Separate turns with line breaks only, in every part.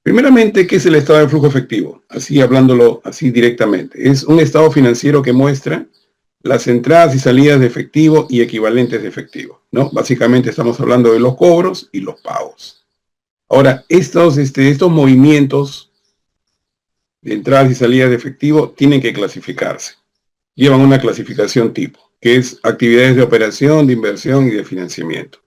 Primeramente, ¿qué es el estado de flujo efectivo? Así hablándolo así directamente. Es un estado financiero que muestra las entradas y salidas de efectivo y equivalentes de efectivo, ¿no? Básicamente estamos hablando de los cobros y los pagos. Ahora, estos movimientos de entradas y salidas de efectivo tienen que clasificarse. Llevan una clasificación tipo, que es actividades de operación, de inversión y de financiamiento.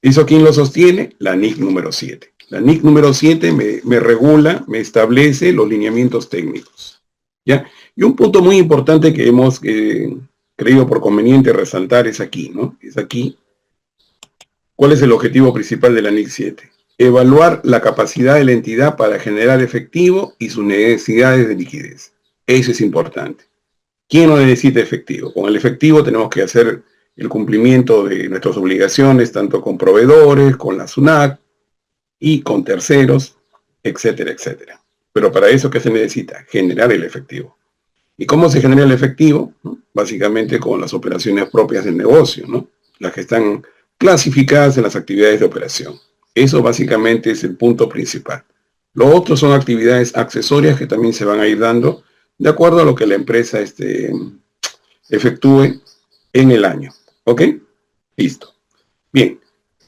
¿Eso quién lo sostiene? La NIC número 7. La NIC número 7 me regula, me establece los lineamientos técnicos. ¿Ya? Y un punto muy importante que hemos creído por conveniente resaltar es aquí, ¿no? Es aquí. ¿Cuál es el objetivo principal de la NIC 7? Evaluar la capacidad de la entidad para generar efectivo y sus necesidades de liquidez. Eso es importante. ¿Quién no necesita efectivo? Con el efectivo tenemos que hacer el cumplimiento de nuestras obligaciones, tanto con proveedores, con la SUNAT y con terceros, etcétera, etcétera. Pero para eso, ¿qué se necesita? Generar el efectivo. ¿Y cómo se genera el efectivo? ¿No? Básicamente con las operaciones propias del negocio, ¿no? Las que están clasificadas en las actividades de operación. Eso básicamente es el punto principal. Lo otro son actividades accesorias que también se van a ir dando de acuerdo a lo que la empresa efectúe en el año. ¿Ok? Listo. Bien.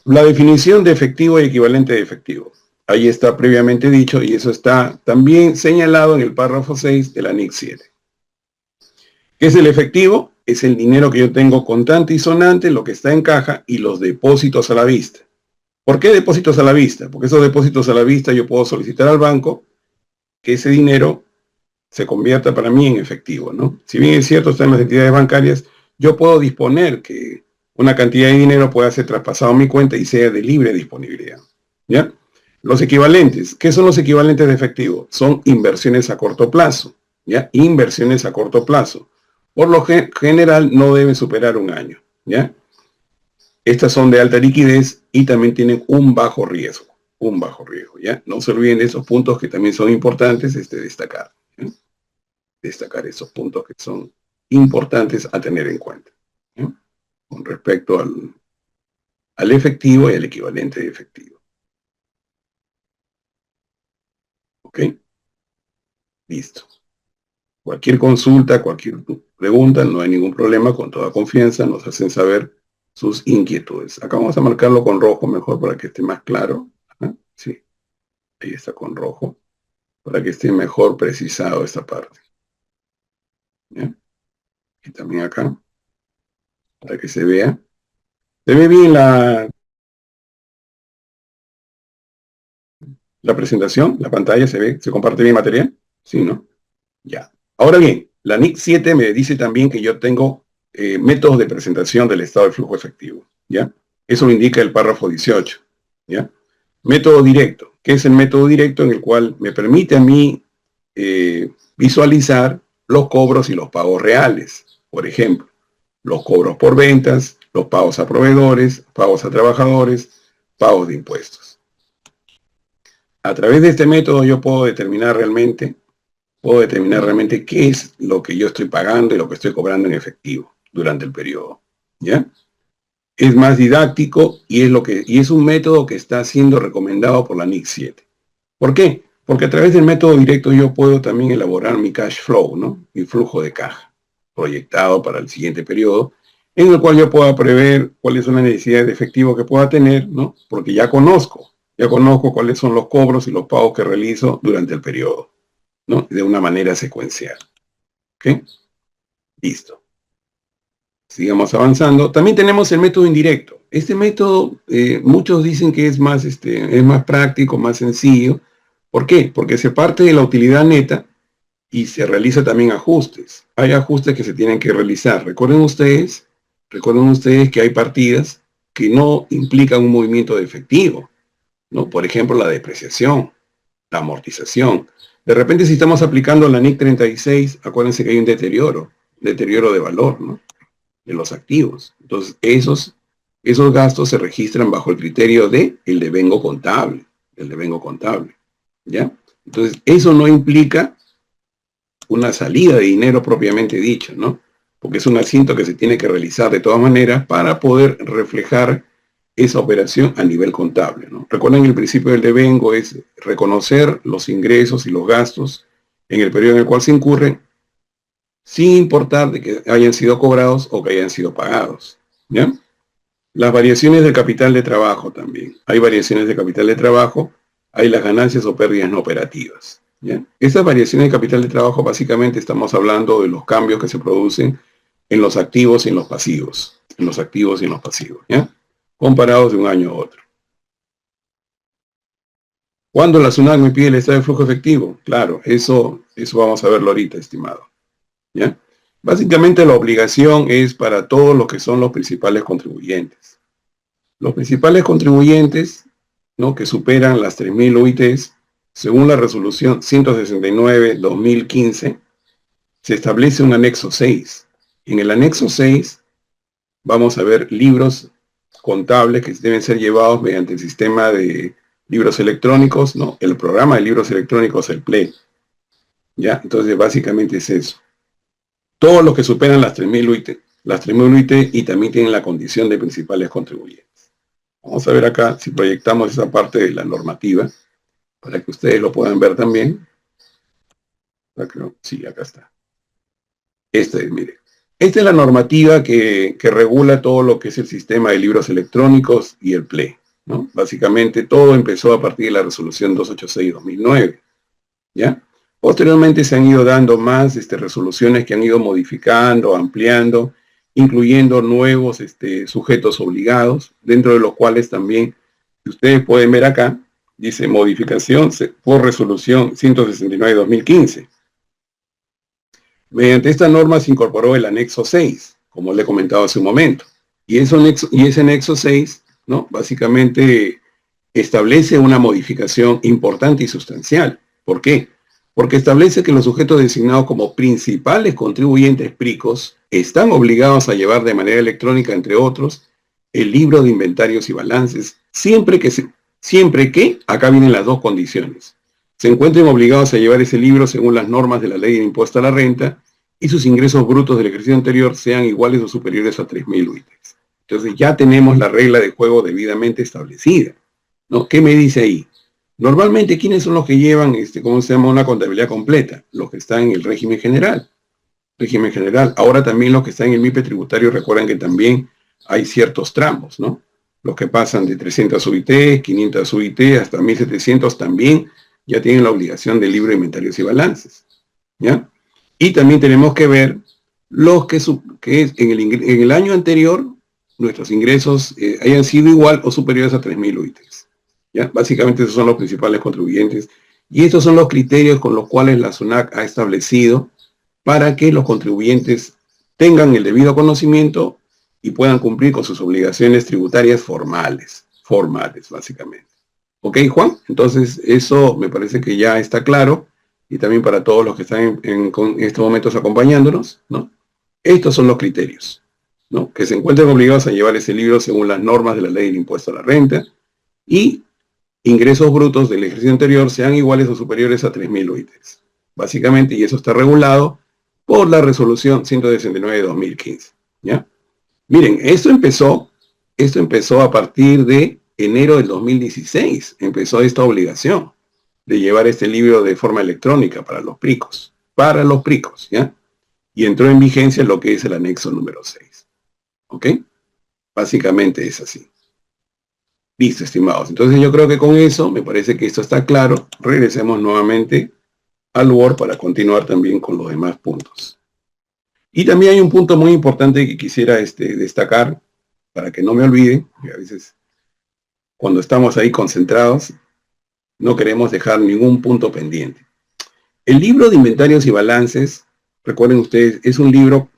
La definición de efectivo y equivalente de efectivo. Ahí está previamente dicho y eso está también señalado en el párrafo 6 de la NIC 7. ¿Qué es el efectivo? Es el dinero que yo tengo contante y sonante, lo que está en caja y los depósitos a la vista. ¿Por qué depósitos a la vista? Porque esos depósitos a la vista yo puedo solicitar al banco que ese dinero se convierta para mí en efectivo, ¿no? Si bien es cierto, está en las entidades bancarias, yo puedo disponer que una cantidad de dinero pueda ser traspasado a mi cuenta y sea de libre disponibilidad, ¿ya? Los equivalentes. ¿Qué son los equivalentes de efectivo? Son inversiones a corto plazo, ¿ya? Inversiones a corto plazo. Por lo general no deben superar un año, ¿ya? Estas son de alta liquidez y también tienen un bajo riesgo, ¿ya? No se olviden de esos puntos que también son importantes destacar, ¿ya? Destacar esos puntos que son importantes a tener en cuenta, ¿ya? Con respecto al efectivo y al equivalente de efectivo. ¿Ok? Listo. Cualquier consulta, cualquier pregunta, no hay ningún problema, con toda confianza nos hacen saber sus inquietudes. Acá vamos a marcarlo con rojo mejor para que esté más claro. ¿Ah? Sí, ahí está con rojo, para que esté mejor precisado esta parte. ¿Ya? Y también acá, para que se vea. ¿Se ve bien la presentación? ¿La pantalla se ve? ¿Se comparte bien material? Sí, ¿no? Ya. Ahora bien, la NIC 7 me dice también que yo tengo métodos de presentación del estado de flujo efectivo, ¿ya? Eso lo indica el párrafo 18, ¿ya? Método directo. ¿Qué es el método directo? En el cual me permite a mí visualizar los cobros y los pagos reales. Por ejemplo, los cobros por ventas, los pagos a proveedores, pagos a trabajadores, pagos de impuestos. A través de este método yo puedo determinar realmente qué es lo que yo estoy pagando y lo que estoy cobrando en efectivo durante el periodo, ¿ya? Es más didáctico y es un método que está siendo recomendado por la NIC 7. ¿Por qué? Porque a través del método directo yo puedo también elaborar mi cash flow, ¿no? Mi flujo de caja proyectado para el siguiente periodo, en el cual yo pueda prever cuáles son las necesidades de efectivo que pueda tener, ¿no? Porque ya conozco cuáles son los cobros y los pagos que realizo durante el periodo, ¿no? De una manera secuencial. ¿Ok? Listo. Sigamos avanzando. También tenemos el método indirecto. Este método, muchos dicen que es más práctico, más sencillo. ¿Por qué? Porque se parte de la utilidad neta y se realiza también ajustes. Hay ajustes que se tienen que realizar. Recuerden ustedes que hay partidas que no implican un movimiento de efectivo, ¿no? Por ejemplo, la depreciación, la amortización. De repente, si estamos aplicando la NIC 36, acuérdense que hay un deterioro de valor, ¿no? De los activos. Entonces, esos gastos se registran bajo el criterio de el devengo contable, ¿ya? Entonces, eso no implica una salida de dinero propiamente dicho, ¿no? Porque es un asiento que se tiene que realizar de todas maneras para poder reflejar esa operación a nivel contable, ¿no? Recuerden, el principio del devengo es reconocer los ingresos y los gastos en el periodo en el cual se incurren, sin importar de que hayan sido cobrados o que hayan sido pagados, ¿ya? Las variaciones del capital de trabajo también. Hay variaciones de capital de trabajo, hay las ganancias o pérdidas no operativas, ¿ya? Estas variaciones de capital de trabajo, básicamente estamos hablando de los cambios que se producen en los activos y en los pasivos. En los activos y en los pasivos, ¿ya? Comparados de un año a otro. ¿Cuándo la SUNAT me pide el estado de flujo efectivo? Claro, eso vamos a verlo ahorita, estimado, ¿ya? Básicamente la obligación es para todos los que son los principales contribuyentes. Los principales contribuyentes, ¿no?, que superan las 3.000 UITs, según la resolución 169/2015, se establece un anexo 6. En el anexo 6 vamos a ver libros contables que deben ser llevados mediante el sistema de libros electrónicos, ¿no? El programa de libros electrónicos, el PLE. ¿Ya? Entonces, básicamente es eso. Todos los que superan las 3.000 UIT y también tienen la condición de principales contribuyentes. Vamos a ver acá si proyectamos esa parte de la normativa para que ustedes lo puedan ver también. Sí, acá está. Mire. Esta es la normativa que regula todo lo que es el sistema de libros electrónicos y el PLE, ¿no? Básicamente todo empezó a partir de la resolución 286/2009, ¿ya? Posteriormente se han ido dando más resoluciones que han ido modificando, ampliando, incluyendo nuevos sujetos obligados, dentro de los cuales también, si ustedes pueden ver acá, dice modificación por resolución 169/2015. Mediante esta norma se incorporó el anexo 6, como le he comentado hace un momento. Y ese anexo 6, ¿no?, básicamente establece una modificación importante y sustancial. ¿Por qué? Porque establece que los sujetos designados como principales contribuyentes PRICOS están obligados a llevar de manera electrónica, entre otros, el libro de inventarios y balances, siempre que, acá vienen las dos condiciones, se encuentren obligados a llevar ese libro según las normas de la ley de impuesto a la renta y sus ingresos brutos del ejercicio anterior sean iguales o superiores a 3.000 UITs. Entonces ya tenemos la regla de juego debidamente establecida, ¿no? ¿Qué me dice ahí? Normalmente, ¿quiénes son los que llevan, cómo se llama, una contabilidad completa? Los que están en el régimen general. Régimen general. Ahora también los que están en el MIPE tributario, recuerdan que también hay ciertos tramos, ¿no? Los que pasan de 300 UIT, 500 UIT, hasta 1.700 también ya tienen la obligación del libro de inventarios y balances, ¿ya? Y también tenemos que ver los que en el año anterior nuestros ingresos hayan sido igual o superiores a 3.000 UITs, ¿ya? Básicamente esos son los principales contribuyentes y estos son los criterios con los cuales la SUNAT ha establecido para que los contribuyentes tengan el debido conocimiento y puedan cumplir con sus obligaciones tributarias formales, básicamente. ¿Ok, Juan? Entonces, eso me parece que ya está claro, y también para todos los que están en estos momentos acompañándonos, ¿no? Estos son los criterios, ¿no? Que se encuentren obligados a llevar ese libro según las normas de la ley del impuesto a la renta, y ingresos brutos del ejercicio anterior sean iguales o superiores a 3.000 UITs. Básicamente, y eso está regulado por la resolución 169/2015, ¿ya? Miren, esto empezó a partir de enero del 2016, empezó esta obligación de llevar este libro de forma electrónica para los PRICOS, ¿ya? Y entró en vigencia lo que es el anexo número 6, ¿ok? Básicamente es así. Listo, estimados. Entonces yo creo que con eso, me parece que esto está claro. Regresemos nuevamente al Word para continuar también con los demás puntos. Y también hay un punto muy importante que quisiera destacar, para que no me olvide, que a veces cuando estamos ahí concentrados, no queremos dejar ningún punto pendiente. El libro de inventarios y balances, recuerden ustedes, es un libro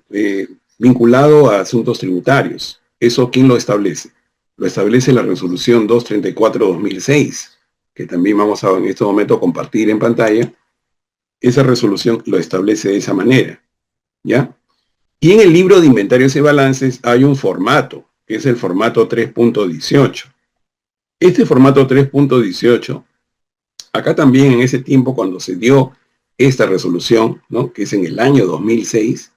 vinculado a asuntos tributarios. ¿Eso quién lo establece? Lo establece la resolución 234/2006, que también vamos a en este momento compartir en pantalla. Esa resolución lo establece de esa manera, ¿ya? Y en el libro de inventarios y balances hay un formato, que es el formato 3.18. Este formato 3.18, acá también en ese tiempo cuando se dio esta resolución, ¿no?, que es en el año 2006,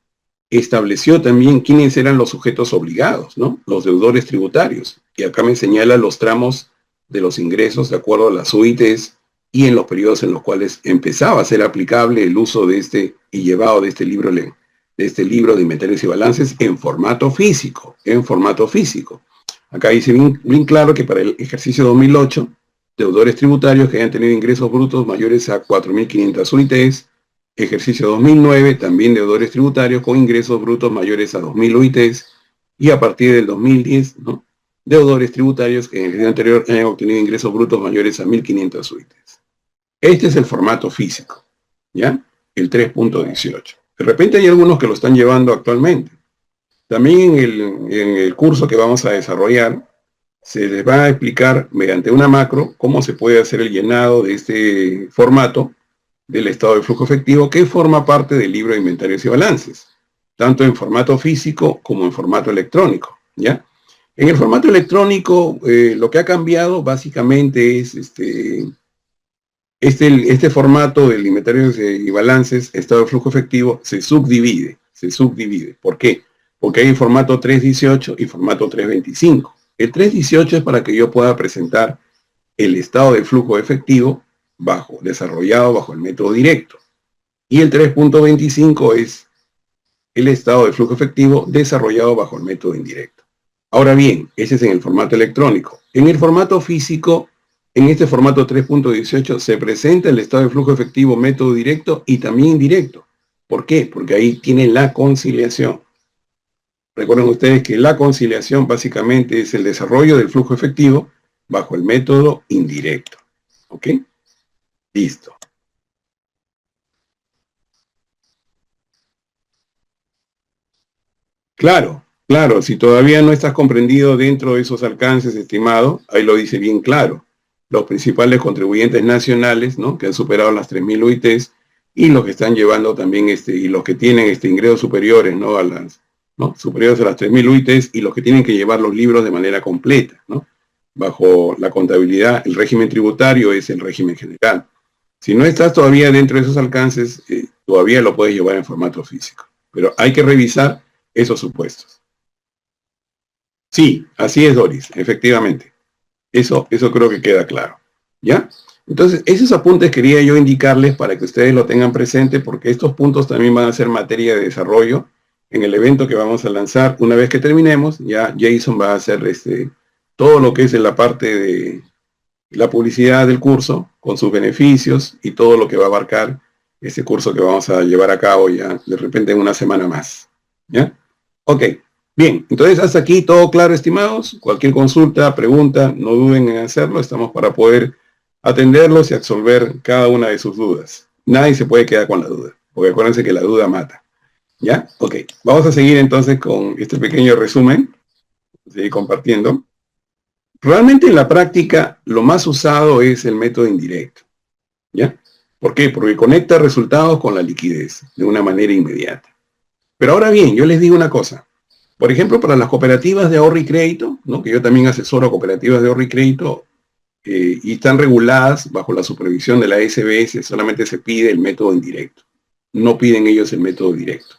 estableció también quiénes eran los sujetos obligados, ¿no? Los deudores tributarios. Y acá me señala los tramos de los ingresos de acuerdo a las UITs y en los periodos en los cuales empezaba a ser aplicable el uso de este y llevado de este libro de inventarios y balances en formato físico, Acá dice bien claro que para el ejercicio 2008, deudores tributarios que hayan tenido ingresos brutos mayores a 4.500 UITs, ejercicio 2009, también deudores tributarios con ingresos brutos mayores a 2.000 UITs, y a partir del 2010, ¿no?, deudores tributarios que en el ejercicio anterior hayan obtenido ingresos brutos mayores a 1.500 UITs. Este es el formato físico, ¿ya? El 3.18. De repente hay algunos que lo están llevando actualmente. También en el curso que vamos a desarrollar, se les va a explicar mediante una macro cómo se puede hacer el llenado de este formato del estado de flujo efectivo que forma parte del libro de inventarios y balances, tanto en formato físico como en formato electrónico, ¿ya? En el formato electrónico, lo que ha cambiado básicamente es este formato del inventarios y balances, estado de flujo efectivo, se subdivide. ¿Por qué? Porque hay formato 3.18 y formato 3.25. El 3.18 es para que yo pueda presentar el estado de flujo efectivo desarrollado bajo el método directo. Y el 3.25 es el estado de flujo efectivo desarrollado bajo el método indirecto. Ahora bien, ese es en el formato electrónico. En el formato físico, en este formato 3.18 se presenta el estado de flujo efectivo método directo y también indirecto. ¿Por qué? Porque ahí tiene la conciliación. Recuerden ustedes que la conciliación básicamente es el desarrollo del flujo efectivo bajo el método indirecto. ¿Ok? Listo. Claro, si todavía no estás comprendido dentro de esos alcances estimados, ahí lo dice bien claro. Los principales contribuyentes nacionales, ¿no?, que han superado las 3.000 UITs, y los que están llevando también, y los que tienen ingresos superiores, ¿no?, superiores a las 3.000 UITs, y los que tienen que llevar los libros de manera completa, ¿no? Bajo la contabilidad, el régimen tributario es el régimen general. Si no estás todavía dentro de esos alcances, todavía lo puedes llevar en formato físico. Pero hay que revisar esos supuestos. Sí, así es, Doris, efectivamente. Eso creo que queda claro. ¿Ya? Entonces, esos apuntes quería yo indicarles para que ustedes lo tengan presente, porque estos puntos también van a ser materia de desarrollo en el evento que vamos a lanzar. Una vez que terminemos, ya Jason va a hacer todo lo que es en la parte de la publicidad del curso, con sus beneficios y todo lo que va a abarcar ese curso que vamos a llevar a cabo ya de repente en una semana más. ¿Ya? Ok, bien, entonces hasta aquí todo claro, estimados. Cualquier consulta, pregunta, no duden en hacerlo. Estamos para poder atenderlos y absolver cada una de sus dudas. Nadie se puede quedar con la duda, porque acuérdense que la duda mata. ¿Ya? Ok, vamos a seguir entonces con este pequeño resumen. Seguir compartiendo. Realmente en la práctica lo más usado es el método indirecto. ¿Ya? ¿Por qué? Porque conecta resultados con la liquidez de una manera inmediata. Pero ahora bien, yo les digo una cosa. Por ejemplo, para las cooperativas de ahorro y crédito, ¿no?, que yo también asesoro cooperativas de ahorro y crédito, y están reguladas bajo la supervisión de la SBS, solamente se pide el método indirecto. No piden ellos el método directo.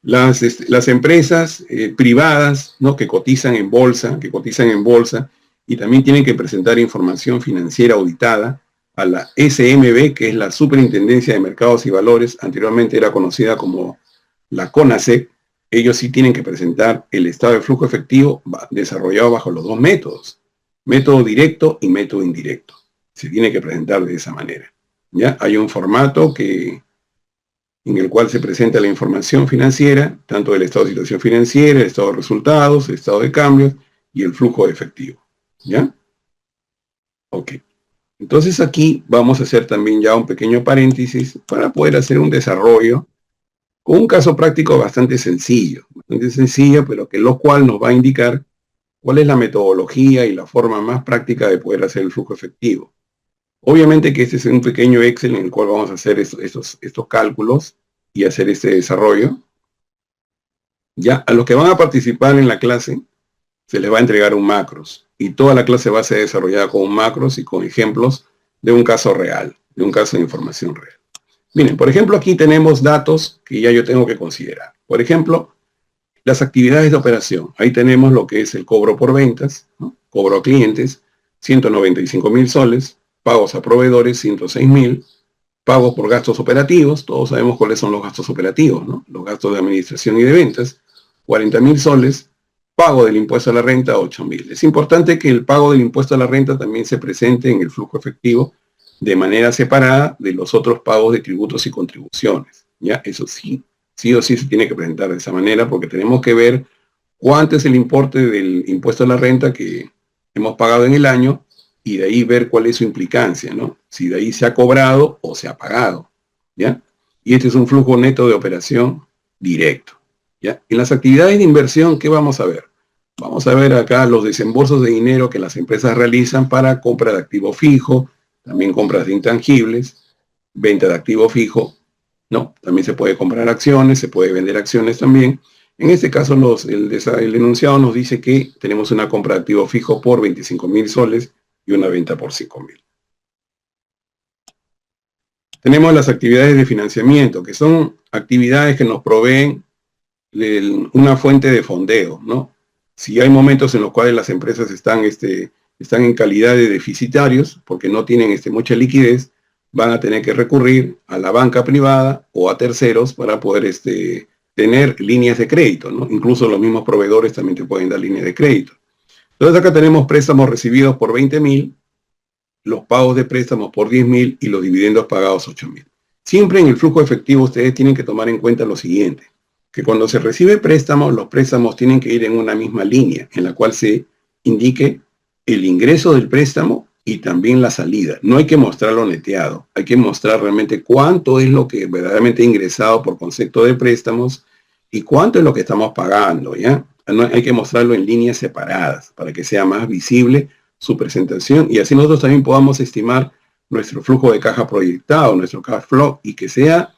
Las empresas privadas, ¿no?, que cotizan en bolsa, y también tienen que presentar información financiera auditada a la SMB, que es la Superintendencia de Mercados y Valores, anteriormente era conocida como la CONACEP. Ellos sí tienen que presentar el estado de flujo efectivo desarrollado bajo los dos métodos, método directo y método indirecto. Se tiene que presentar de esa manera. ¿Ya? Hay un formato en el cual se presenta la información financiera, tanto del estado de situación financiera, el estado de resultados, el estado de cambios y el flujo de efectivo. ¿Ya? Ok. Entonces aquí vamos a hacer también ya un pequeño paréntesis para poder hacer un desarrollo con un caso práctico bastante sencillo, pero que lo cual nos va a indicar cuál es la metodología y la forma más práctica de poder hacer el flujo efectivo. Obviamente que este es un pequeño Excel en el cual vamos a hacer estos cálculos y hacer este desarrollo. Ya a los que van a participar en la clase se les va a entregar un macros, y toda la clase va a ser desarrollada con macros y con ejemplos de un caso real, de un caso de información real. Miren, por ejemplo, aquí tenemos datos que ya yo tengo que considerar. Por ejemplo, las actividades de operación. Ahí tenemos lo que es el cobro por ventas, ¿no? Cobro a clientes, 195.000 soles, pagos a proveedores, 106.000, pagos por gastos operativos, todos sabemos cuáles son los gastos operativos, ¿no? Los gastos de administración y de ventas, 40.000 soles, pago del impuesto a la renta, 8.000. Es importante que el pago del impuesto a la renta también se presente en el flujo efectivo de manera separada de los otros pagos de tributos y contribuciones, ¿ya? Eso sí, sí o sí se tiene que presentar de esa manera porque tenemos que ver cuánto es el importe del impuesto a la renta que hemos pagado en el año y de ahí ver cuál es su implicancia, ¿no? Si de ahí se ha cobrado o se ha pagado, ¿ya? Y este es un flujo neto de operación directo, ¿ya? En las actividades de inversión, ¿qué vamos a ver? Vamos a ver acá los desembolsos de dinero que las empresas realizan para compra de activo fijo, también compras de intangibles, venta de activo fijo, ¿no? También se puede comprar acciones, se puede vender acciones también. En este caso, el enunciado nos dice que tenemos una compra de activo fijo por 25.000 soles y una venta por 5.000. Tenemos las actividades de financiamiento, que son actividades que nos proveen una fuente de fondeo, ¿no? Si hay momentos en los cuales las empresas están en calidad de deficitarios, porque no tienen mucha liquidez, van a tener que recurrir a la banca privada o a terceros para poder tener líneas de crédito, ¿no? Incluso los mismos proveedores también te pueden dar líneas de crédito. Entonces acá tenemos préstamos recibidos por 20.000, los pagos de préstamos por 10.000 y los dividendos pagados 8.000. Siempre en el flujo efectivo ustedes tienen que tomar en cuenta lo siguiente, que cuando se recibe préstamos, los préstamos tienen que ir en una misma línea, en la cual se indique el ingreso del préstamo y también la salida. No hay que mostrarlo neteado, hay que mostrar realmente cuánto es lo que verdaderamente ha ingresado por concepto de préstamos y cuánto es lo que estamos pagando, ¿ya? Hay que mostrarlo en líneas separadas para que sea más visible su presentación y así nosotros también podamos estimar nuestro flujo de caja proyectado, nuestro cash flow, y que sea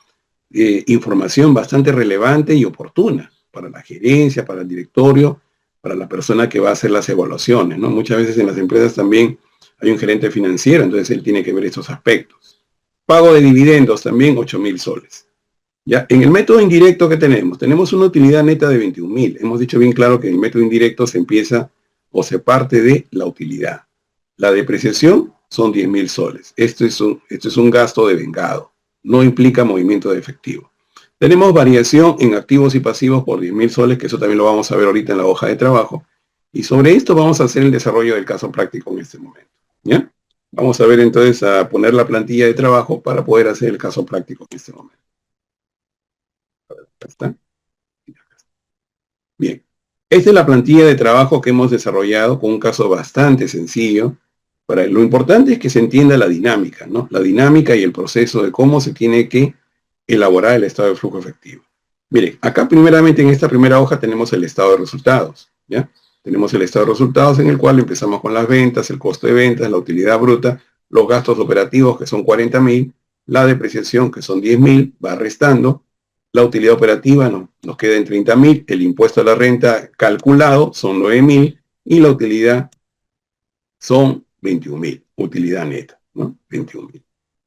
información bastante relevante y oportuna para la gerencia, para el directorio, para la persona que va a hacer las evaluaciones, ¿no? Muchas veces en las empresas también hay un gerente financiero, entonces él tiene que ver estos aspectos. Pago de dividendos también, 8.000 soles. Ya, en el método indirecto que tenemos una utilidad neta de 21.000. Hemos dicho bien claro que en el método indirecto se empieza o se parte de la utilidad. La depreciación son 10.000 soles. Esto es un gasto devengado. No implica movimiento de efectivo. Tenemos variación en activos y pasivos por 10.000 soles, que eso también lo vamos a ver ahorita en la hoja de trabajo. Y sobre esto vamos a hacer el desarrollo del caso práctico en este momento, ¿ya? Vamos a ver entonces a poner la plantilla de trabajo para poder hacer el caso práctico en este momento. ¿Acá está? Bien. Esta es la plantilla de trabajo que hemos desarrollado con un caso bastante sencillo. Lo importante es que se entienda la dinámica, ¿no? La dinámica y el proceso de cómo se tiene que elaborar el estado de flujo efectivo. Mire, acá primeramente en esta primera hoja tenemos el estado de resultados, ¿ya? Tenemos el estado de resultados en el cual empezamos con las ventas, el costo de ventas, la utilidad bruta, los gastos operativos que son 40.000, la depreciación que son 10.000, va restando, la utilidad operativa nos queda en 30.000, el impuesto a la renta calculado son 9.000 y la utilidad son 21.000, utilidad neta, ¿no? 21.000,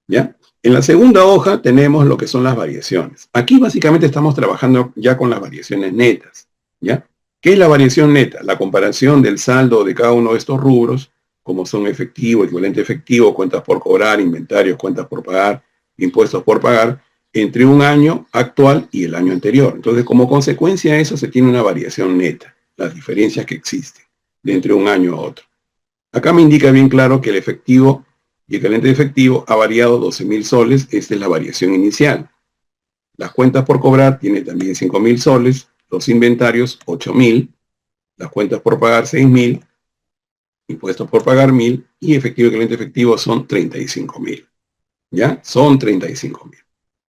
¿ya? En la segunda hoja tenemos lo que son las variaciones. Aquí básicamente estamos trabajando ya con las variaciones netas, ¿ya? ¿Qué es la variación neta? La comparación del saldo de cada uno de estos rubros, como son efectivo, equivalente efectivo, cuentas por cobrar, inventarios, cuentas por pagar, impuestos por pagar, entre un año actual y el año anterior. Entonces, como consecuencia de eso, se tiene una variación neta, las diferencias que existen de entre un año a otro. Acá me indica bien claro que el efectivo y el equivalente de efectivo ha variado 12.000 soles. Esta es la variación inicial. Las cuentas por cobrar tiene también 5.000 soles, los inventarios 8.000, las cuentas por pagar 6.000, impuestos por pagar 1.000 y efectivo y equivalente efectivo son 35.000. ¿Ya? Son 35.000.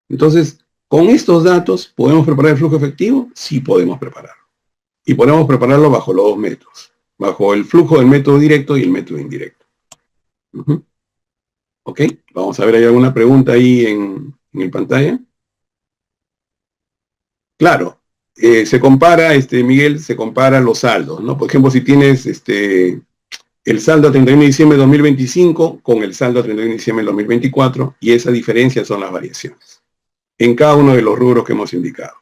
Entonces, con estos datos, ¿podemos preparar el flujo efectivo? Sí podemos prepararlo. Y podemos prepararlo bajo los dos métodos, bajo el flujo del método directo y el método indirecto. Ok, vamos a ver, ¿hay alguna pregunta ahí en el pantalla? Claro, se compara, Miguel, se compara los saldos, ¿no? Por ejemplo, si tienes el saldo a 31 de diciembre de 2025 con el saldo a 31 de diciembre de 2024, y esa diferencia son las variaciones en cada uno de los rubros que hemos indicado.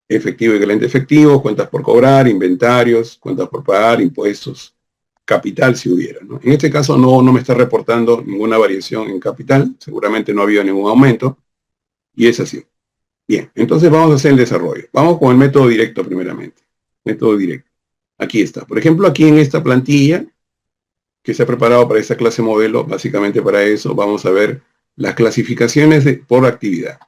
efectivo equivalente efectivo, cuentas por cobrar, inventarios, cuentas por pagar, impuestos, capital si hubiera, ¿no? En este caso no me está reportando ninguna variación en capital, seguramente no ha habido ningún aumento, y es así. Bien, entonces vamos a hacer el desarrollo. Vamos con el método directo primeramente. Método directo. Aquí está. Por ejemplo, aquí en esta plantilla que se ha preparado para esta clase modelo, básicamente para eso vamos a ver las clasificaciones por actividad.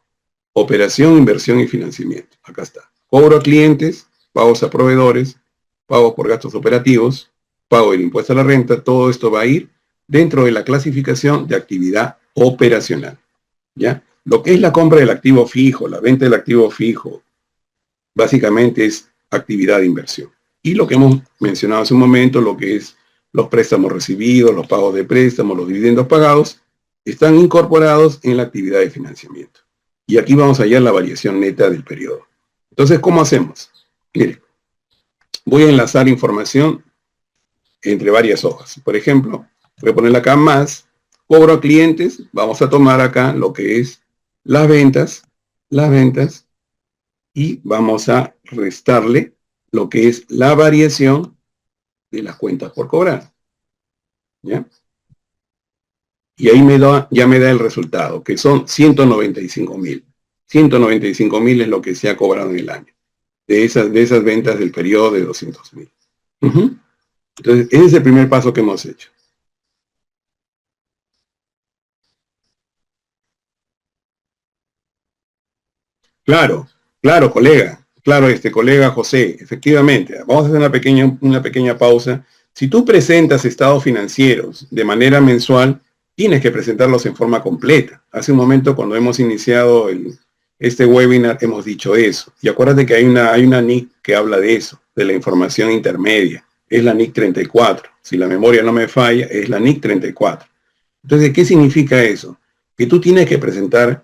Operación, inversión y financiamiento. Acá está. Cobro a clientes, pagos a proveedores, pagos por gastos operativos, pago del impuesto a la renta. Todo esto va a ir dentro de la clasificación de actividad operacional. ¿Ya? Lo que es la compra del activo fijo, la venta del activo fijo, básicamente es actividad de inversión. Y lo que hemos mencionado hace un momento, lo que es los préstamos recibidos, los pagos de préstamos, los dividendos pagados, están incorporados en la actividad de financiamiento. Y aquí vamos a hallar la variación neta del periodo. Entonces, ¿cómo hacemos? Mire, voy a enlazar información entre varias hojas. Por ejemplo, voy a ponerle acá más, cobro a clientes, vamos a tomar acá lo que es las ventas, y vamos a restarle lo que es la variación de las cuentas por cobrar. ¿Ya? Y ahí ya me da el resultado, que son 195.000. 195.000 es lo que se ha cobrado en el año, de esas ventas del periodo de 200.000. Entonces, ese es el primer paso que hemos hecho. Claro, claro, colega. Claro, colega José, efectivamente. Vamos a hacer una pequeña pausa. Si tú presentas estados financieros de manera mensual, tienes que presentarlos en forma completa. Hace un momento, cuando hemos iniciado este webinar, hemos dicho eso. Y acuérdate que hay una NIC que habla de eso, de la información intermedia. Es la NIC 34. Si la memoria no me falla, es la NIC 34. Entonces, ¿qué significa eso? Que tú tienes que presentar.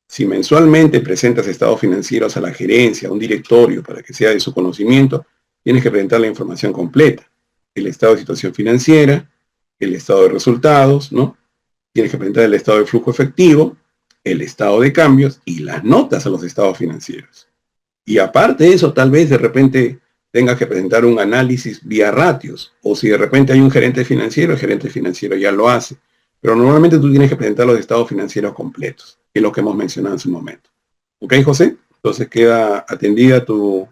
Si mensualmente presentas estados financieros a la gerencia, a un directorio, para que sea de su conocimiento, tienes que presentar la información completa. El estado de situación financiera, el estado de resultados, ¿no? Tienes que presentar el estado de flujo efectivo, el estado de cambios y las notas a los estados financieros. Y aparte de eso, tal vez de repente tengas que presentar un análisis vía ratios, o si de repente hay un gerente financiero, el gerente financiero ya lo hace. Pero normalmente tú tienes que presentar los estados financieros completos, que es lo que hemos mencionado en su momento. ¿Ok, José? Entonces queda atendida tu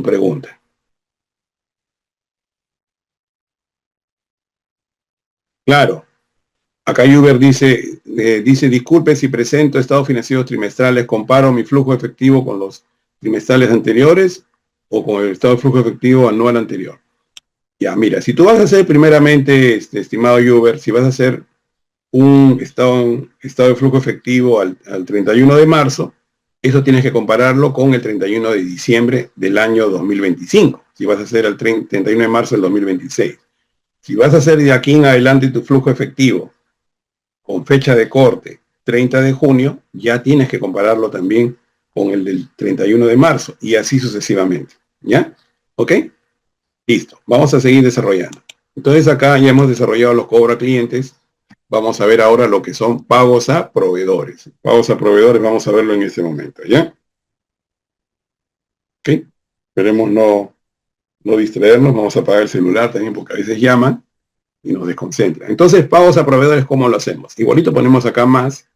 pregunta. Claro. Acá Uber dice, disculpe si presento estados financieros trimestrales, comparo mi flujo efectivo con los trimestrales anteriores o con el estado de flujo efectivo anual anterior. Ya, mira, si tú vas a hacer primeramente, estimado Uber, si vas a hacer un estado de flujo efectivo al 31 de marzo, eso tienes que compararlo con el 31 de diciembre del año 2025, si vas a hacer el 31 de marzo del 2026. Si vas a hacer de aquí en adelante tu flujo efectivo con fecha de corte 30 de junio, ya tienes que compararlo también con el del 31 de marzo y así sucesivamente. ¿Ya? ¿Ok? Listo. Vamos a seguir desarrollando. Entonces acá ya hemos desarrollado los cobros a clientes. Vamos a ver ahora lo que son pagos a proveedores. Pagos a proveedores, vamos a verlo en este momento, ¿ya? ¿Ok? Esperemos no distraernos. Vamos a apagar el celular también porque a veces llaman y nos desconcentra. Entonces, pagos a proveedores, ¿cómo lo hacemos? Igualito ponemos acá más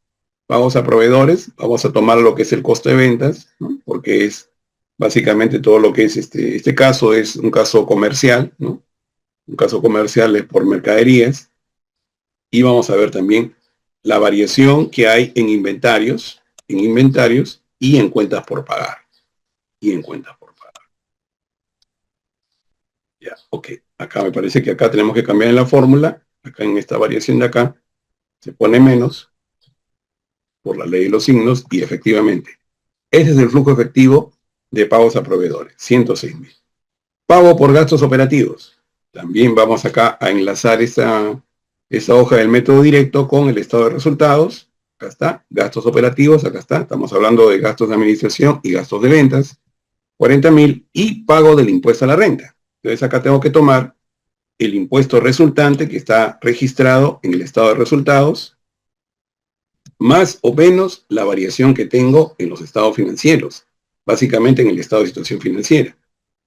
pagos a proveedores. Vamos a tomar lo que es el costo de ventas, ¿no? Porque es básicamente todo lo que es este caso es un caso comercial, ¿no? Un caso comercial es por mercaderías. Y vamos a ver también la variación que hay en inventarios y en cuentas por pagar. Ya, ok. Acá me parece que acá tenemos que cambiar en la fórmula. Acá en esta variación de acá se pone menos por la ley de los signos y efectivamente ese es el flujo efectivo de pagos a proveedores, 106.000. Pago por gastos operativos. También vamos acá a enlazar esa hoja del método directo con el estado de resultados. Acá está, gastos operativos, acá está. Estamos hablando de gastos de administración y gastos de ventas, 40.000 y pago del impuesto a la renta. Entonces acá tengo que tomar el impuesto resultante que está registrado en el estado de resultados, más o menos la variación que tengo en los estados financieros, básicamente en el estado de situación financiera,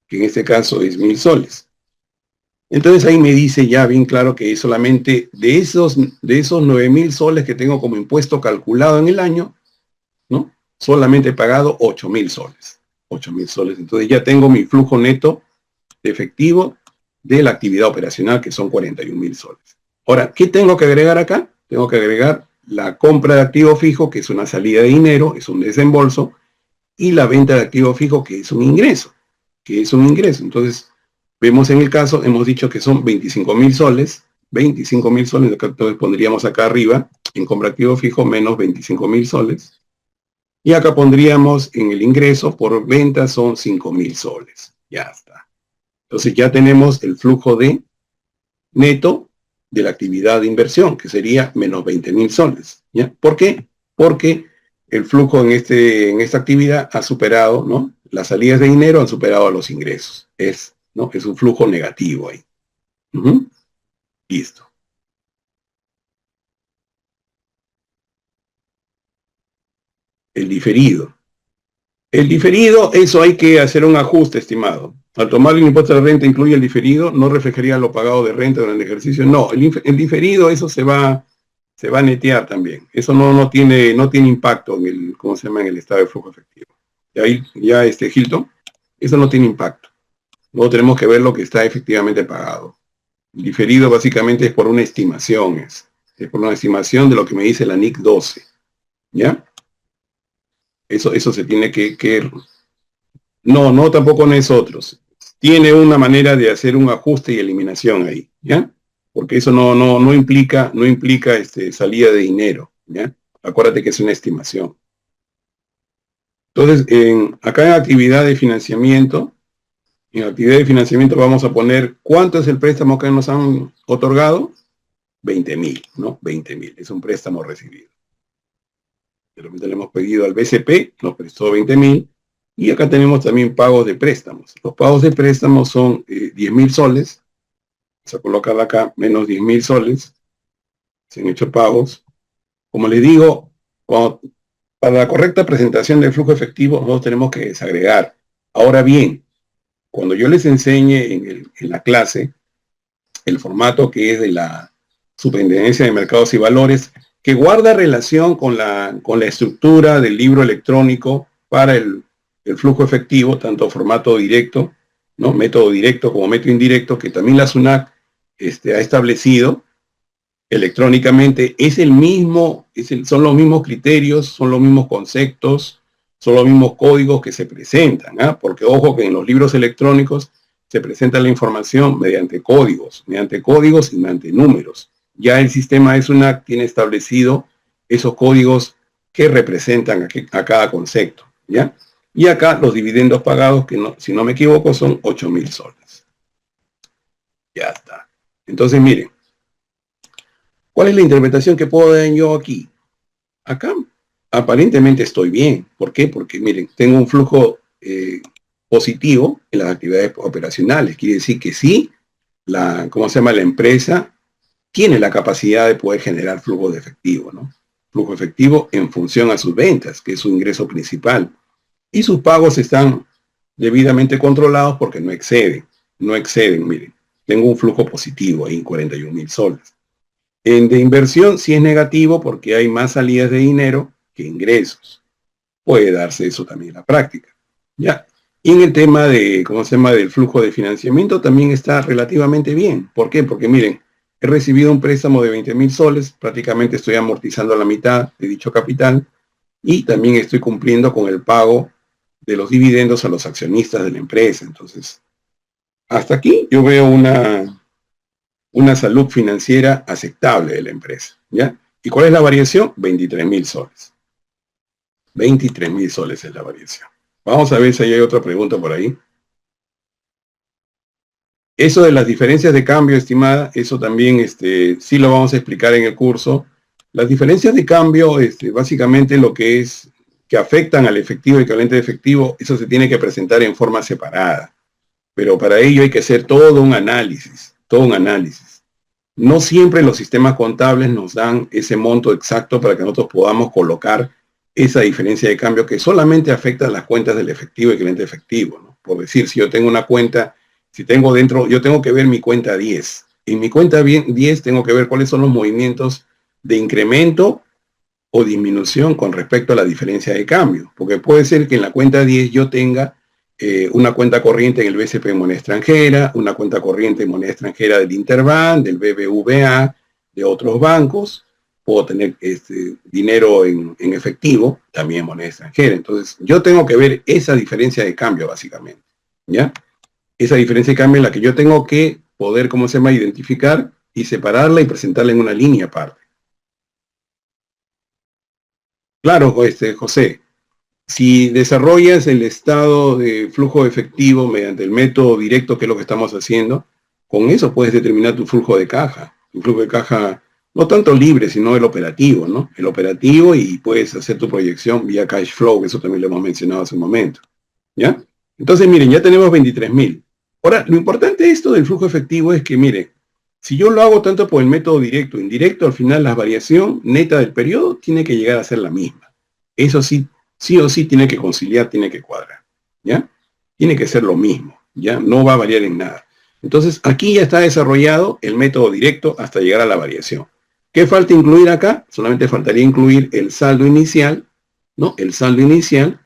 que en este caso es 1.000 soles. Entonces ahí me dice ya bien claro que solamente de esos 9.000 soles que tengo como impuesto calculado en el año, ¿no? Solamente he pagado 8.000 soles. 8.000 soles. Entonces ya tengo mi flujo neto de efectivo de la actividad operacional, que son 41.000 soles. Ahora, ¿qué tengo que agregar acá? Tengo que agregar la compra de activo fijo, que es una salida de dinero, es un desembolso, y la venta de activo fijo, que es un ingreso. Entonces, vemos en el caso, hemos dicho que son 25.000 soles, 25.000 soles, entonces pondríamos acá arriba, en compra activo fijo, menos 25.000 soles. Y acá pondríamos en el ingreso por venta son 5.000 soles. Ya está. Entonces ya tenemos el flujo de neto de la actividad de inversión, que sería menos 20.000 soles. ¿Ya? ¿Por qué? Porque el flujo en esta actividad ha superado, ¿no? Las salidas de dinero han superado a los ingresos. ¿No? Es un flujo negativo ahí. Listo. El diferido. El diferido, eso hay que hacer un ajuste, estimado. Al tomar el impuesto de renta incluye el diferido, no reflejaría lo pagado de renta durante el ejercicio. No, el diferido, eso se va a netear también. Eso no tiene impacto en el, ¿cómo se llama? En el estado de flujo efectivo. Y ahí, Hilton, eso no tiene impacto. No tenemos que ver lo que está efectivamente pagado. El diferido básicamente es por una estimación, es por una estimación de lo que me dice la NIC 12. ¿Ya? Eso se tiene que... No, tampoco nosotros. Tiene una manera de hacer un ajuste y eliminación ahí, ¿ya? Porque eso no implica salida de dinero, ¿ya? Acuérdate que es una estimación. Entonces, acá en actividad de financiamiento, vamos a poner ¿cuánto es el préstamo que nos han otorgado? 20.000, ¿no? 20.000, es un préstamo recibido. De repente le hemos pedido al BCP, nos prestó 20.000, y acá tenemos también pagos de préstamos. Los pagos de préstamos son 10.000 soles, vamos a colocar acá menos 10.000 soles, se han hecho pagos. Como les digo, para la correcta presentación del flujo efectivo, nosotros tenemos que desagregar. Ahora bien, cuando yo les enseñe en la clase el formato que es de la Superintendencia de Mercados y Valores, que guarda relación con la estructura del libro electrónico para el flujo efectivo, tanto formato directo, ¿no? Método directo como método indirecto, que también la SUNAT ha establecido electrónicamente, son los mismos criterios, son los mismos conceptos, son los mismos códigos que se presentan, porque ojo que en los libros electrónicos se presenta la información mediante códigos y mediante números. Ya el sistema de SUNAT tiene establecido esos códigos que representan a cada concepto, ¿ya? Y acá los dividendos pagados, que si no me equivoco, son 8.000 soles. Ya está. Entonces, miren, ¿cuál es la interpretación que puedo dar yo aquí? Acá, aparentemente estoy bien. ¿Por qué? Porque, miren, tengo un flujo positivo en las actividades operacionales. Quiere decir que sí, la empresa tiene la capacidad de poder generar flujo de efectivo, ¿no? Flujo efectivo en función a sus ventas, que es su ingreso principal. Y sus pagos están debidamente controlados porque no exceden, miren. Tengo un flujo positivo ahí, 41.000 soles. De inversión sí es negativo porque hay más salidas de dinero que ingresos. Puede darse eso también en la práctica. ¿Ya? Y en el tema del flujo de financiamiento también está relativamente bien. ¿Por qué? Porque miren, he recibido un préstamo de 20.000 soles, prácticamente estoy amortizando la mitad de dicho capital y también estoy cumpliendo con el pago de los dividendos a los accionistas de la empresa. Entonces, hasta aquí yo veo una salud financiera aceptable de la empresa, ¿ya? ¿Y cuál es la variación? 23.000 soles. 23.000 soles es la variación. Vamos a ver si hay otra pregunta por ahí. Eso de las diferencias de cambio, estimada, eso también sí lo vamos a explicar en el curso. Las diferencias de cambio, básicamente lo que afectan al efectivo y equivalente de efectivo, eso se tiene que presentar en forma separada. Pero para ello hay que hacer todo un análisis, No siempre los sistemas contables nos dan ese monto exacto para que nosotros podamos colocar esa diferencia de cambio que solamente afecta a las cuentas del efectivo y cliente efectivo, ¿no? Por decir, si yo tengo una cuenta, si tengo dentro, yo tengo que ver mi cuenta 10. En mi cuenta 10 tengo que ver cuáles son los movimientos de incremento o disminución con respecto a la diferencia de cambio. Porque puede ser que en la cuenta 10 yo tenga una cuenta corriente en el BCP en moneda extranjera, una cuenta corriente en moneda extranjera del Interbank, del BBVA, de otros bancos. Puedo tener dinero en efectivo, también en moneda extranjera. Entonces, yo tengo que ver esa diferencia de cambio, básicamente. ¿Ya? Esa diferencia de cambio en la que yo tengo que poder, ¿cómo se llama?, identificar y separarla y presentarla en una línea aparte. Claro, José, si desarrollas el estado de flujo efectivo mediante el método directo, que es lo que estamos haciendo, con eso puedes determinar tu flujo de caja. Tu flujo de caja, no tanto libre, sino el operativo, ¿no? El operativo, y puedes hacer tu proyección vía cash flow, que eso también lo hemos mencionado hace un momento. ¿Ya? Entonces, miren, ya tenemos 23.000. Ahora, lo importante de esto del flujo efectivo es que, miren, si yo lo hago tanto por el método directo o indirecto, al final la variación neta del periodo tiene que llegar a ser la misma. Eso sí, sí o sí tiene que conciliar, tiene que cuadrar. ¿Ya? Tiene que ser lo mismo. ¿Ya? No va a variar en nada. Entonces, aquí ya está desarrollado el método directo hasta llegar a la variación. ¿Qué falta incluir acá? Solamente faltaría incluir el saldo inicial, ¿no? El saldo inicial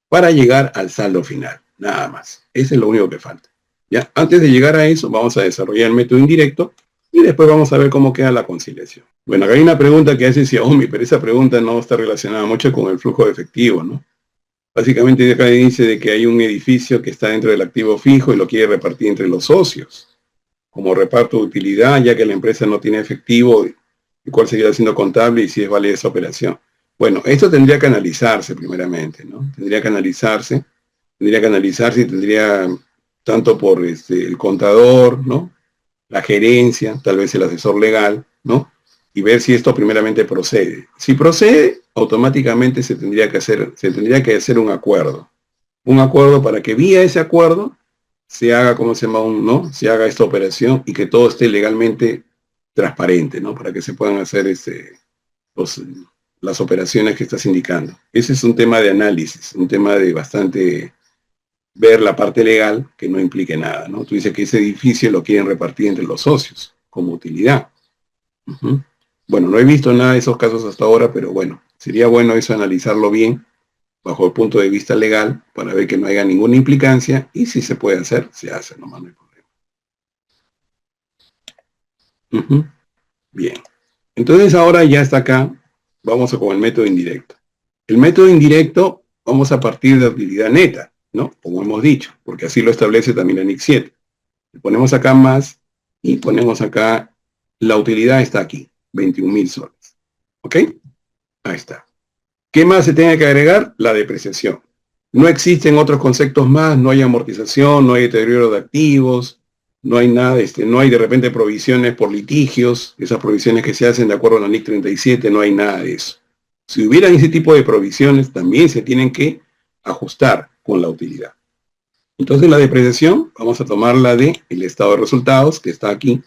para llegar al saldo final. Nada más. Ese es lo único que falta. ¿Ya? Antes de llegar a eso, vamos a desarrollar el método indirecto y después vamos a ver cómo queda la conciliación. Bueno, acá hay una pregunta que hace Xiaomi, pero esa pregunta no está relacionada mucho con el flujo de efectivo, ¿no? Básicamente acá dice de que hay un edificio que está dentro del activo fijo y lo quiere repartir entre los socios como reparto de utilidad, ya que la empresa no tiene efectivo, y cuál seguirá siendo contable y si es válida esa operación. Bueno, esto tendría que analizarse primeramente, ¿no? Tendría que analizarse y tendría tanto por el contador, ¿no? La gerencia, tal vez el asesor legal, ¿no? Y ver si esto primeramente procede. Si procede, automáticamente se tendría que hacer un acuerdo. Un acuerdo para que vía ese acuerdo se haga, ¿cómo se llama? ¿No? Se haga esta operación y que todo esté legalmente transparente, ¿no? Para que se puedan hacer las operaciones que estás indicando. Ese es un tema de análisis, un tema de bastante ver la parte legal que no implique nada, ¿no? Tú dices que ese edificio lo quieren repartir entre los socios como utilidad. Bueno, no he visto nada de esos casos hasta ahora, pero bueno, sería bueno eso analizarlo bien bajo el punto de vista legal para ver que no haya ninguna implicancia y si se puede hacer, se hace, nomás no hay problema. Bien. Entonces ahora ya está acá, vamos con el método indirecto. El método indirecto, vamos a partir de utilidad neta, ¿no? Como hemos dicho, porque así lo establece también la NIC 7. Le ponemos acá más y ponemos acá, la utilidad está aquí, 21.000 soles. ¿Ok? Ahí está. ¿Qué más se tiene que agregar? La depreciación. No existen otros conceptos más, no hay amortización, no hay deterioro de activos, no hay nada, no hay de repente provisiones por litigios, esas provisiones que se hacen de acuerdo a la NIC 37, no hay nada de eso. Si hubieran ese tipo de provisiones, también se tienen que ajustar con la utilidad. Entonces la depreciación, vamos a tomarla de el estado de resultados, que está aquí,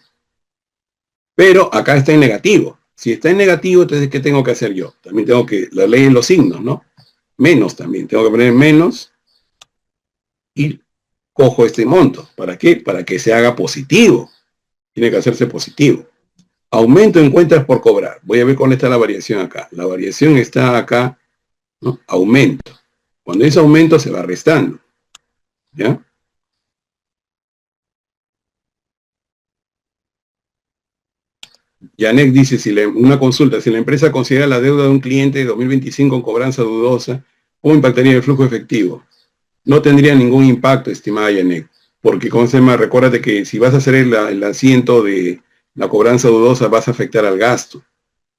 pero acá está en negativo. Si está en negativo, entonces, ¿qué tengo que hacer yo? También tengo que, la ley de los signos, ¿no? Menos también, tengo que poner menos y cojo este monto. ¿Para qué? Para que se haga positivo. Tiene que hacerse positivo. Aumento en cuentas por cobrar. Voy a ver cuál está la variación acá. La variación está acá, ¿no? Aumento. Cuando es aumento se va restando. ¿Ya? Yanek dice, una consulta, si la empresa considera la deuda de un cliente de 2025 con cobranza dudosa, ¿cómo impactaría el flujo efectivo? No tendría ningún impacto, estimada Yanek, porque, ¿cómo se llama? Recuérdate que si vas a hacer el asiento de la cobranza dudosa, vas a afectar al gasto,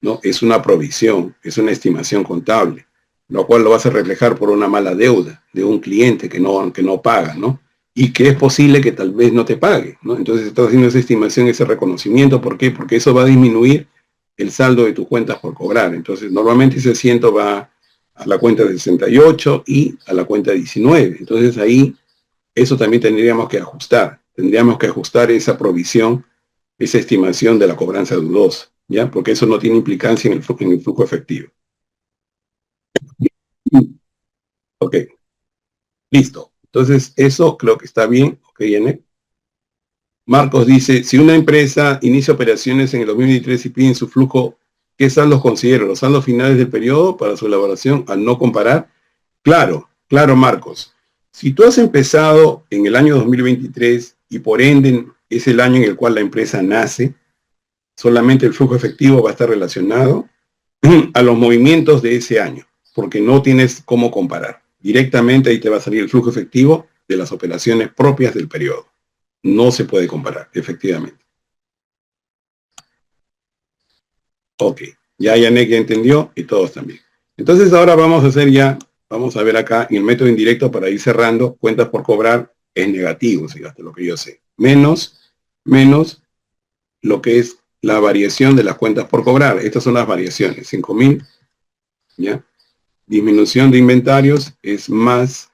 ¿no? Es una provisión, es una estimación contable, lo cual lo vas a reflejar por una mala deuda de un cliente que no paga, ¿no? Y que es posible que tal vez no te pague, ¿no? Entonces estás haciendo esa estimación, ese reconocimiento. ¿Por qué? Porque eso va a disminuir el saldo de tus cuentas por cobrar. Entonces normalmente ese asiento va a la cuenta de 68 y a la cuenta 19. Entonces ahí eso también tendríamos que ajustar. Tendríamos que ajustar esa provisión esa estimación de la cobranza dudosa, ¿ya? Porque eso no tiene implicancia en el flujo efectivo. Ok, listo. Entonces, eso creo que está bien. Ok, N. Marcos dice, si una empresa inicia operaciones en el 2023 y piden su flujo, ¿qué saldos considero? ¿Los saldos finales del periodo para su elaboración al no comparar? Claro, claro, Marcos. Si tú has empezado en el año 2023 y por ende es el año en el cual la empresa nace, solamente el flujo efectivo va a estar relacionado a los movimientos de ese año, porque no tienes cómo comparar. Directamente ahí te va a salir el flujo efectivo de las operaciones propias del periodo. No se puede comparar, efectivamente. Ok, ya Yanek ya entendió y todos también. Entonces ahora vamos a ver acá en el método indirecto para ir cerrando, cuentas por cobrar es negativo, ¿sí? Hasta lo que yo sé. Menos lo que es la variación de las cuentas por cobrar. Estas son las variaciones, 5.000, ¿ya? Disminución de inventarios es más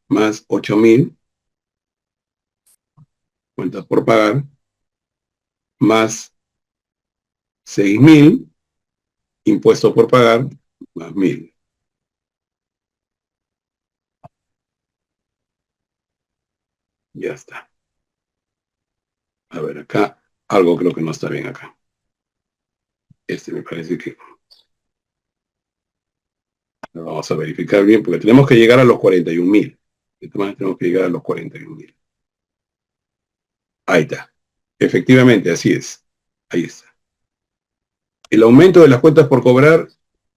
8.000, cuentas por pagar, más 6.000, impuesto por pagar, más 1.000. Ya está. A ver, acá algo creo que no está bien acá. Me parece que lo vamos a verificar bien, porque tenemos que llegar a los 41.000. Tenemos que llegar a los 41.000. Ahí está. Efectivamente, así es. Ahí está. El aumento de las cuentas por cobrar,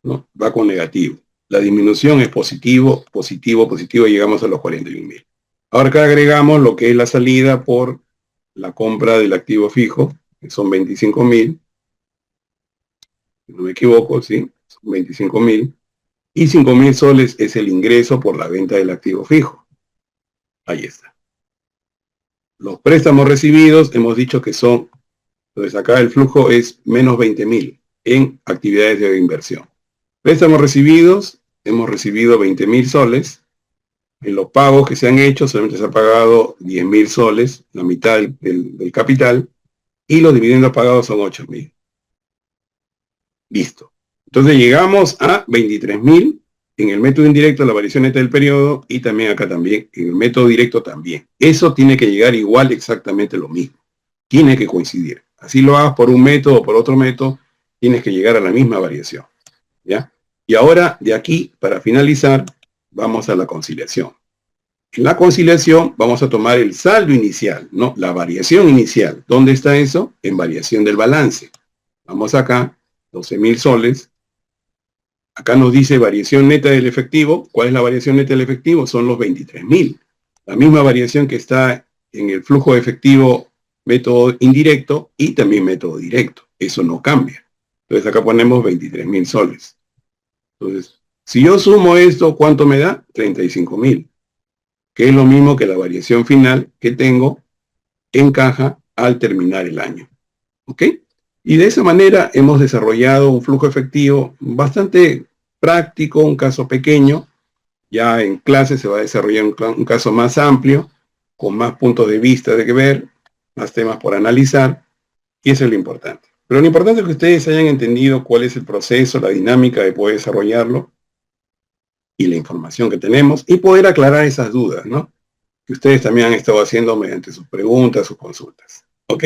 ¿no?, va con negativo. La disminución es positivo, y llegamos a los 41.000. Ahora acá agregamos lo que es la salida por la compra del activo fijo, que son 25.000. Si no me equivoco, ¿sí? Son 25.000. Y 5.000 soles es el ingreso por la venta del activo fijo. Ahí está. Los préstamos recibidos hemos dicho que son, entonces acá el flujo es menos 20.000 en actividades de inversión. Préstamos recibidos, hemos recibido 20.000 soles. En los pagos que se han hecho solamente se ha pagado 10.000 soles, la mitad del capital, y los dividendos pagados son 8.000. Listo. Entonces llegamos a 23.000 en el método indirecto, la variación neta del periodo, y también acá también, en el método directo también. Eso tiene que llegar igual, exactamente lo mismo. Tiene que coincidir. Así lo hagas por un método o por otro método, tienes que llegar a la misma variación. ¿Ya? Y ahora, de aquí, para finalizar, vamos a la conciliación. En la conciliación vamos a tomar el saldo inicial, ¿no? La variación inicial. ¿Dónde está eso? En variación del balance. Vamos acá, 12.000 soles. Acá nos dice variación neta del efectivo. ¿Cuál es la variación neta del efectivo? Son los 23.000. La misma variación que está en el flujo de efectivo método indirecto y también método directo. Eso no cambia. Entonces acá ponemos 23.000 soles. Entonces, si yo sumo esto, ¿cuánto me da? 35.000. Que es lo mismo que la variación final que tengo en caja al terminar el año. ¿Ok? Y de esa manera hemos desarrollado un flujo efectivo bastante práctico, un caso pequeño. Ya en clase se va a desarrollar un caso más amplio, con más puntos de vista de que ver, más temas por analizar, y eso es lo importante. Pero lo importante es que ustedes hayan entendido cuál es el proceso, la dinámica de poder desarrollarlo, y la información que tenemos, y poder aclarar esas dudas, ¿no?, que ustedes también han estado haciendo mediante sus preguntas, sus consultas. ¿Ok?